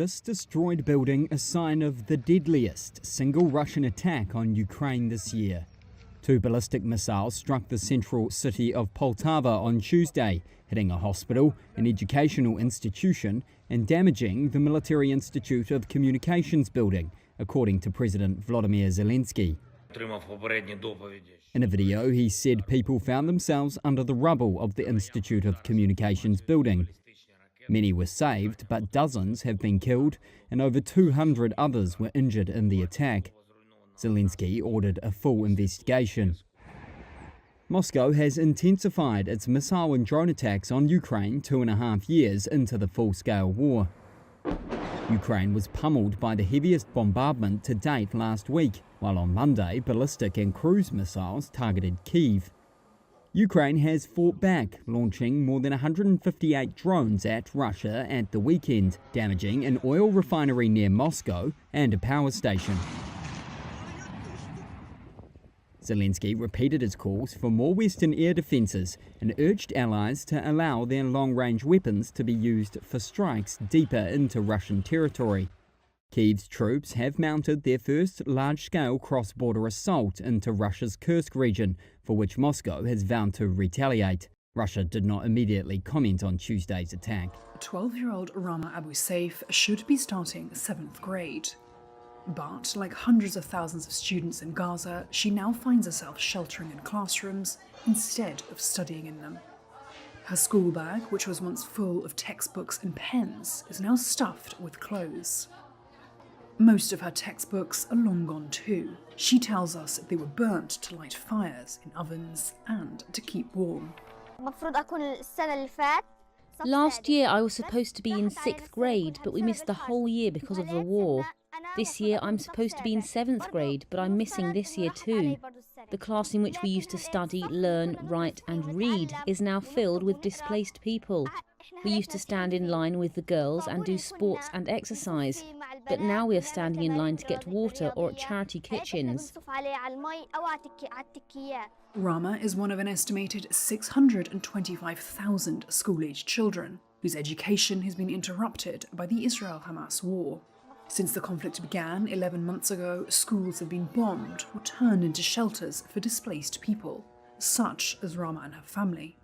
This destroyed building a sign of the deadliest single Russian attack on Ukraine this year. 2 ballistic missiles struck the central city of Poltava on Tuesday, hitting a hospital, an educational institution, and damaging the Military Institute of Communications building, according to President Volodymyr Zelensky. In a video, he said people found themselves under the rubble of the Institute of Communications building. Many were saved, but dozens have been killed and over 200 others were injured in the attack. Zelensky ordered a full investigation. Moscow has intensified its missile and drone attacks on Ukraine 2.5 years into the full-scale war. Ukraine was pummeled by the heaviest bombardment to date last week, while on Monday ballistic and cruise missiles targeted Kyiv. Ukraine has fought back, launching more than 158 drones at Russia at the weekend, damaging an oil refinery near Moscow and a power station. Zelensky repeated his calls for more Western air defences and urged allies to allow their long-range weapons to be used for strikes deeper into Russian territory. Kyiv's troops have mounted their first large-scale cross-border assault into Russia's Kursk region, for which Moscow has vowed to retaliate. Russia did not immediately comment on Tuesday's attack. 12-year-old Rama Abu Saif should be starting 7th grade. But, like hundreds of thousands of students in Gaza, she now finds herself sheltering in classrooms instead of studying in them. Her school bag, which was once full of textbooks and pens, is now stuffed with clothes. Most of her textbooks are long gone too. She tells us they were burnt to light fires in ovens and to keep warm. Last year I was supposed to be in 6th grade, but we missed the whole year because of the war. This year I'm supposed to be in 7th grade, but I'm missing this year too. The class in which we used to study, learn, write and read is now filled with displaced people. We used to stand in line with the girls and do sports and exercise, but now we are standing in line to get water or at charity kitchens. Rama is one of an estimated 625,000 school-aged children whose education has been interrupted by the Israel-Hamas war. Since the conflict began 11 months ago, schools have been bombed or turned into shelters for displaced people, such as Rama and her family.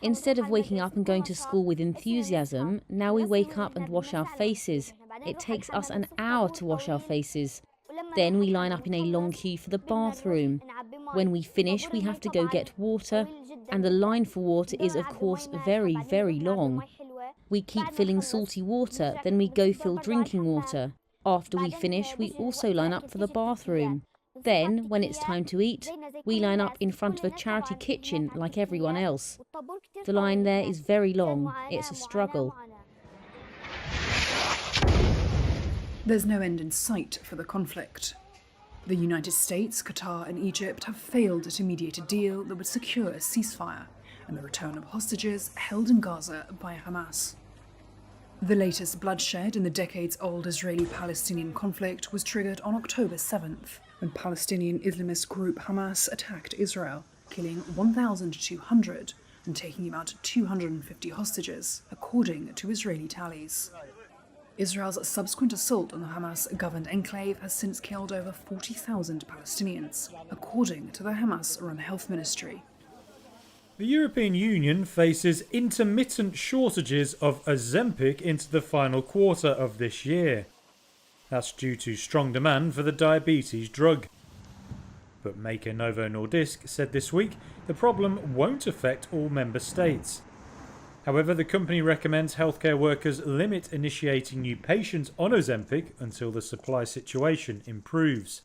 Instead of waking up and going to school with enthusiasm, now we wake up and wash our faces. It takes us an hour to wash our faces. Then we line up in a long queue for the bathroom. When we finish, we have to go get water, and the line for water is, of course, very, very long. We keep filling salty water, then we go fill drinking water. After we finish, we also line up for the bathroom. Then, when it's time to eat, we line up in front of a charity kitchen like everyone else. The line there is very long. It's a struggle. There's no end in sight for the conflict. The United States, Qatar and Egypt have failed to mediate a deal that would secure a ceasefire and the return of hostages held in Gaza by Hamas. The latest bloodshed in the decades-old Israeli-Palestinian conflict was triggered on October 7th, when Palestinian Islamist group Hamas attacked Israel, killing 1,200 and taking about 250 hostages, according to Israeli tallies. Israel's subsequent assault on the Hamas-governed enclave has since killed over 40,000 Palestinians, according to the Hamas-run health ministry. The European Union faces intermittent shortages of Ozempic into the final quarter of this year. That's due to strong demand for the diabetes drug. But maker Novo Nordisk said this week the problem won't affect all member states. However, the company recommends healthcare workers limit initiating new patients on Ozempic until the supply situation improves.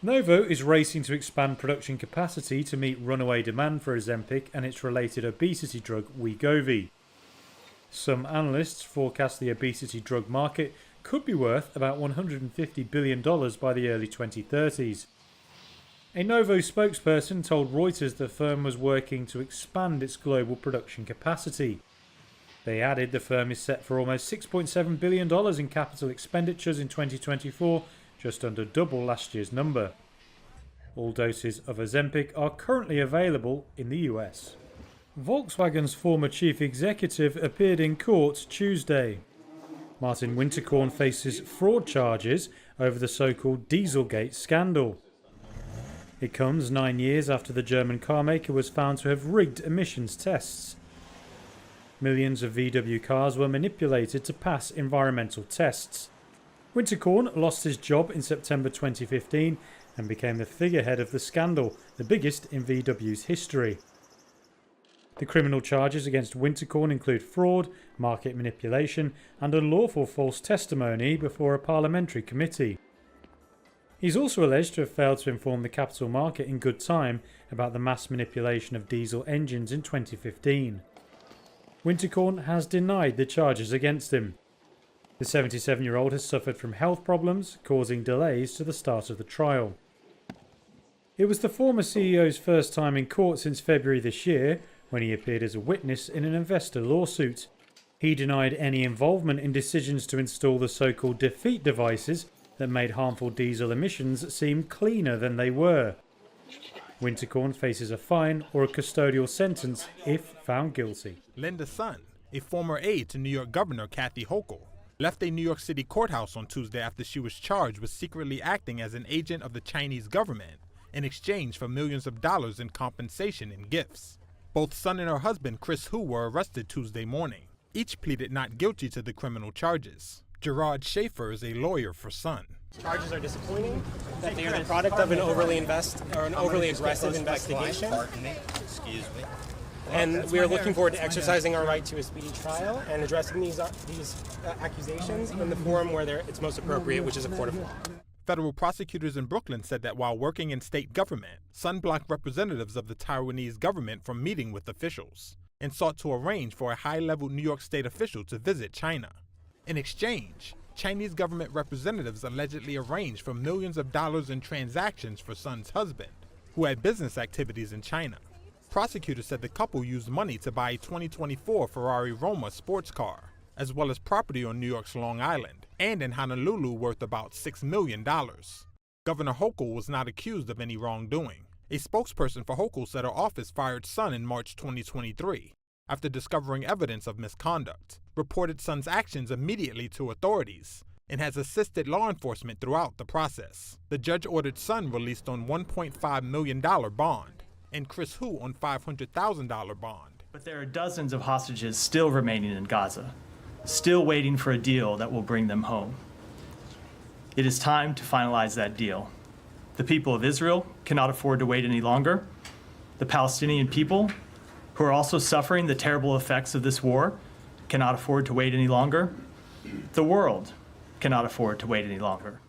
Novo is racing to expand production capacity to meet runaway demand for Ozempic and its related obesity drug Wegovy. Some analysts forecast the obesity drug market could be worth about $150 billion by the early 2030s. A Novo spokesperson told Reuters the firm was working to expand its global production capacity. They added the firm is set for almost $6.7 billion in capital expenditures in 2024, just under double last year's number. All doses of Ozempic are currently available in the US. Volkswagen's former chief executive appeared in court Tuesday. Martin Winterkorn faces fraud charges over the so-called Dieselgate scandal. It comes 9 years after the German carmaker was found to have rigged emissions tests. Millions of VW cars were manipulated to pass environmental tests. Winterkorn lost his job in September 2015 and became the figurehead of the scandal, the biggest in VW's history. The criminal charges against Winterkorn include fraud, market manipulation and unlawful false testimony before a parliamentary committee. He's also alleged to have failed to inform the capital market in good time about the mass manipulation of diesel engines in 2015. Winterkorn has denied the charges against him. The 77-year-old has suffered from health problems, causing delays to the start of the trial. It was the former CEO's first time in court since February this year, when he appeared as a witness in an investor lawsuit. He denied any involvement in decisions to install the so-called defeat devices that made harmful diesel emissions seem cleaner than they were. Winterkorn faces a fine or a custodial sentence if found guilty. Linda Sun, a former aide to New York Governor Kathy Hochul, left a New York City courthouse on Tuesday after she was charged with secretly acting as an agent of the Chinese government in exchange for millions of dollars in compensation and gifts. Both Sun and her husband, Chris Hu, were arrested Tuesday morning. Each pleaded not guilty to the criminal charges. Gerard Schaefer is a lawyer for Sun. Charges are disappointing, that they are the product of an overly aggressive investigation. Excuse me. And we are looking forward to exercising our right to a speedy trial and addressing these accusations in the forum where it's most appropriate, which is a court of law. Federal prosecutors in Brooklyn said that while working in state government, Sun blocked representatives of the Taiwanese government from meeting with officials and sought to arrange for a high-level New York state official to visit China. In exchange, Chinese government representatives allegedly arranged for millions of dollars in transactions for Sun's husband, who had business activities in China. Prosecutors said the couple used money to buy a 2024 Ferrari Roma sports car, as well as property on New York's Long Island and in Honolulu worth about $6 million. Governor Hochul was not accused of any wrongdoing. A spokesperson for Hochul said her office fired Sun in March 2023 after discovering evidence of misconduct, reported Sun's actions immediately to authorities, and has assisted law enforcement throughout the process. The judge ordered Sun released on $1.5 million bond and Chris Hu on $500,000 bond. But there are dozens of hostages still remaining in Gaza, still waiting for a deal that will bring them home. It is time to finalize that deal. The people of Israel cannot afford to wait any longer. The Palestinian people, who are also suffering the terrible effects of this war, cannot afford to wait any longer. The world cannot afford to wait any longer.